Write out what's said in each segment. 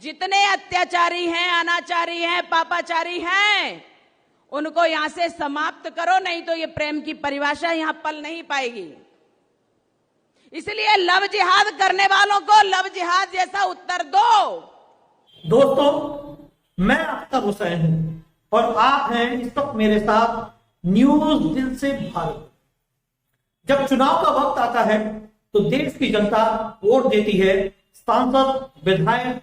जितने अत्याचारी हैं, अनाचारी हैं, पापाचारी हैं, उनको यहां से समाप्त करो, नहीं तो ये प्रेम की परिभाषा यहां पल नहीं पाएगी। इसलिए लव जिहाद करने वालों को लव जिहाद जैसा उत्तर दो। दोस्तों, मैं अख्तर हुसैन हूं और आप हैं इस वक्त मेरे साथ न्यूज दिल से भारत। जब चुनाव का वक्त आता है तो देश की जनता वोट देती है, सांसद विधायक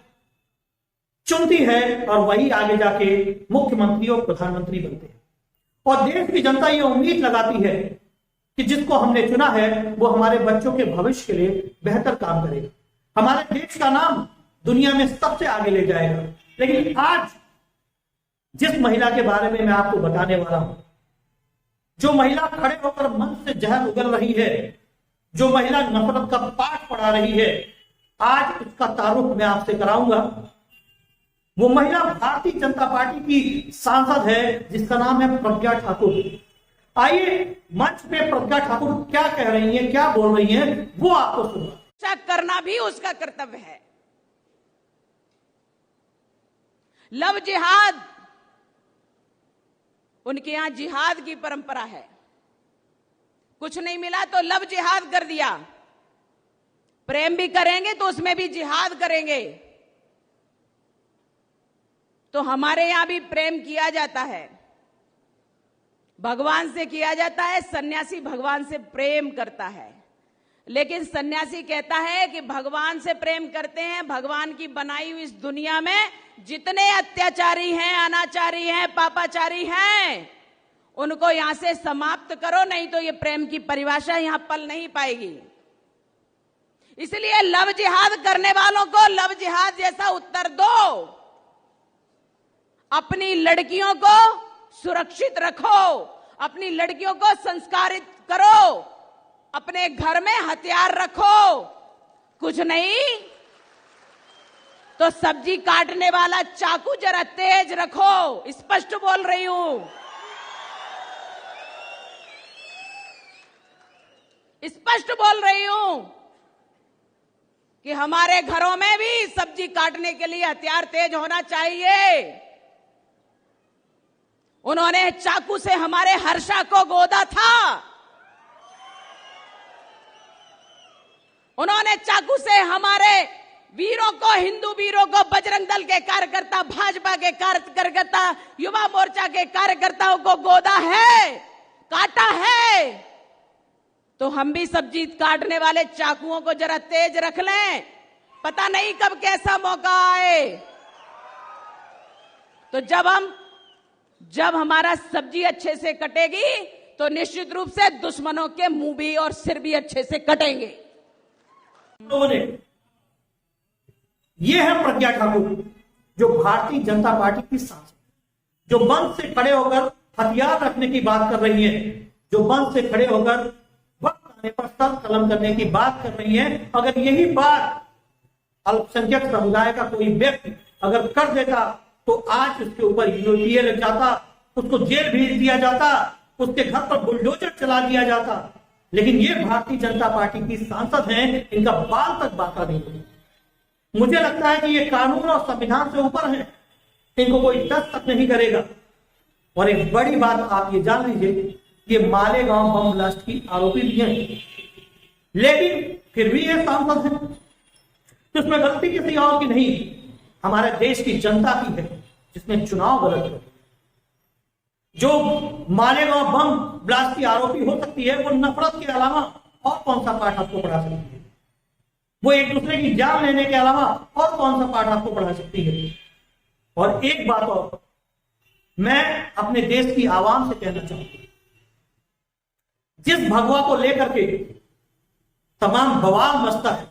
चुनती है और वही आगे जाके मुख्यमंत्री और प्रधानमंत्री बनते हैं। और देश की जनता ये उम्मीद लगाती है कि जिसको हमने चुना है वो हमारे बच्चों के भविष्य के लिए बेहतर काम करेगा, हमारे देश का नाम दुनिया में सबसे आगे ले जाएगा। लेकिन आज जिस महिला के बारे में मैं आपको बताने वाला हूं, जो महिला खड़े होकर मन से जहर उगल रही है, जो महिला नफरत का पाठ पढ़ा रही है, आज उसका तारुफ मैं आपसे कराऊंगा। वो महिला भारतीय जनता पार्टी की सांसद है जिसका नाम है प्रज्ञा ठाकुर। आइए मंच पे प्रज्ञा ठाकुर क्या कह रही हैं, क्या बोल रही हैं, वो आपको सुना। करना भी उसका कर्तव्य है। लव जिहाद, उनके यहां जिहाद की परंपरा है। कुछ नहीं मिला तो लव जिहाद कर दिया। प्रेम भी करेंगे तो उसमें भी जिहाद करेंगे। तो हमारे यहां भी प्रेम किया जाता है, भगवान से किया जाता है। सन्यासी भगवान से प्रेम करता है, लेकिन सन्यासी कहता है कि भगवान से प्रेम करते हैं, भगवान की बनाई हुई इस दुनिया में जितने अत्याचारी हैं, अनाचारी हैं, पापाचारी हैं, उनको यहां से समाप्त करो, नहीं तो ये प्रेम की परिभाषा यहां पल नहीं पाएगी। इसलिए लव जिहाद करने वालों को लव जिहाद जैसा उत्तर दो। अपनी लड़कियों को सुरक्षित रखो, अपनी लड़कियों को संस्कारित करो, अपने घर में हथियार रखो। कुछ नहीं तो सब्जी काटने वाला चाकू जरा तेज रखो। स्पष्ट बोल रही हूं, स्पष्ट बोल रही हूं कि हमारे घरों में भी सब्जी काटने के लिए हथियार तेज होना चाहिए। उन्होंने चाकू से हमारे हर्षा को गोदा था, उन्होंने चाकू से हमारे वीरों को, हिंदू वीरों को, बजरंग दल के कार्यकर्ता, भाजपा के कार्यकर्ता, युवा मोर्चा के कार्यकर्ताओं को गोदा है, काटा है। तो हम भी सब्जी काटने वाले चाकुओं को जरा तेज रख लें, पता नहीं कब कैसा मौका आए। तो जब हमारा सब्जी अच्छे से कटेगी तो निश्चित रूप से दुश्मनों के मुंह भी और सिर भी अच्छे से कटेंगे। ये है प्रज्ञा ठाकुर, जो भारतीय जनता पार्टी की सांसद, जो मंच से खड़े होकर हथियार रखने की बात कर रही है, जो मंच से खड़े होकर वक्त आने पर सर कलम करने की बात कर रही है। अगर यही बात अल्पसंख्यक समुदाय का कोई व्यक्ति अगर कर देता तो आज उसके ऊपर यूएपीए लग जाता, उसको जेल भेज दिया जाता, उसके घर पर बुलडोजर चला दिया जाता। लेकिन ये भारतीय जनता पार्टी की सांसद हैं, इनका बाल तक बाका नहीं होगा। मुझे लगता है कि ये कानून और संविधान से ऊपर है, इनको कोई टच तक नहीं करेगा। और एक बड़ी बात आप ये जान लीजिए, ये मालेगांव बम ब्लास्ट की आरोपी भी हैं, लेकिन फिर भी ये सांसद है। तो इसमें गलती किसी और की नहीं, हमारे देश की जनता की है जिसने चुनाव गलत कर। जो मालेगांव बम ब्लास्ट की आरोपी हो सकती है, वो नफरत के अलावा और कौन सा पाठ आपको पढ़ा सकती है? वो एक दूसरे की जान लेने के अलावा और कौन सा पाठ आपको पढ़ा सकती है? और एक बात और मैं अपने देश की आवाम से कहना चाहूंगा, जिस भगवा को लेकर के तमाम बवाल मचता है,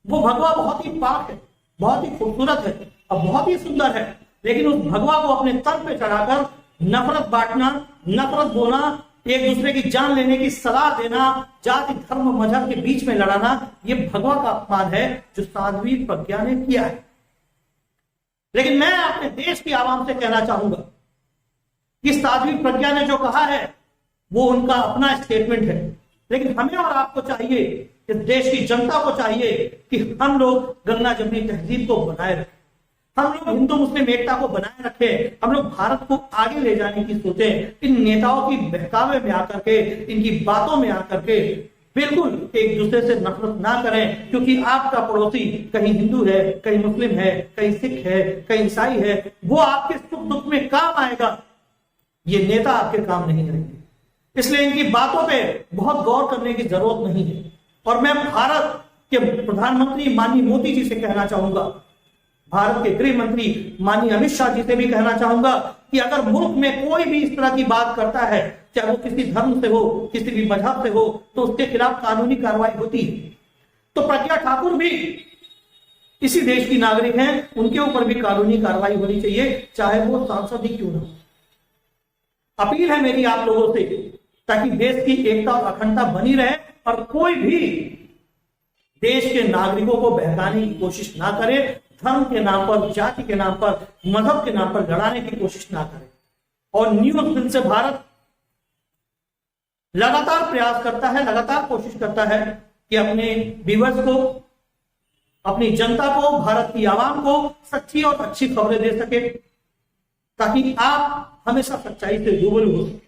वो भगवा बहुत ही पाक है, बहुत ही खूबसूरत है और बहुत ही सुंदर है। लेकिन उस भगवा को अपने तन पे चढ़ाकर नफरत बांटना, नफरत बोलना, एक दूसरे की जान लेने की सलाह देना, जाति धर्म मजहब के बीच में लड़ाना, ये भगवा का अपमान है जो साध्वी प्रज्ञा ने किया है। लेकिन मैं अपने देश की आवाम से कहना चाहूंगा कि साध्वी प्रज्ञा ने जो कहा है वो उनका अपना स्टेटमेंट है, लेकिन हमें और आपको चाहिए, इस देश की जनता को चाहिए कि हम लोग गंगा जमनी तहजीब को बनाए रखें। हम लोग हिंदू मुस्लिम एकता को बनाए रखें, हम लोग भारत को आगे ले जाने की सोचें। इन नेताओं की बहकावे में आकर के, इनकी बातों में आकर के बिल्कुल एक दूसरे से नफरत ना करें, क्योंकि आपका पड़ोसी कहीं हिंदू है, कहीं मुस्लिम है, कहीं सिख है, कहीं ईसाई है, वो आपके सुख दुख में काम आएगा, ये नेता आपके काम नहीं करेंगे। इसलिए इनकी बातों पे बहुत गौर करने की जरूरत नहीं है। और मैं भारत के प्रधानमंत्री माननीय मोदी जी से कहना चाहूंगा, भारत के गृह मंत्री माननीय अमित शाह जी से भी कहना चाहूंगा कि अगर मुल्क में कोई भी इस तरह की बात करता है, चाहे वो किसी धर्म से हो, किसी भी मजहब से हो, तो उसके खिलाफ कानूनी कार्रवाई होती है। तो प्रज्ञा ठाकुर भी इसी देश की नागरिक हैं, उनके ऊपर भी कानूनी कार्रवाई होनी चाहिए, चाहे वो सांसद ही क्यों ना हो। अपील है मेरी आप लोगों से, ताकि देश की एकता और अखंडता बनी रहे और कोई भी देश के नागरिकों को बहकाने की कोशिश ना करे, धर्म के नाम पर, जाति के नाम पर, मजहब के नाम पर लड़ाने की कोशिश ना करे। और न्यूज़ दिन से भारत लगातार प्रयास करता है, लगातार कोशिश करता है कि अपने व्यूअर्स को, अपनी जनता को, भारत की आवाम को सच्ची और अच्छी खबरें दे सके, ताकि आप हमेशा सच्चाई से रूबरू हो सके।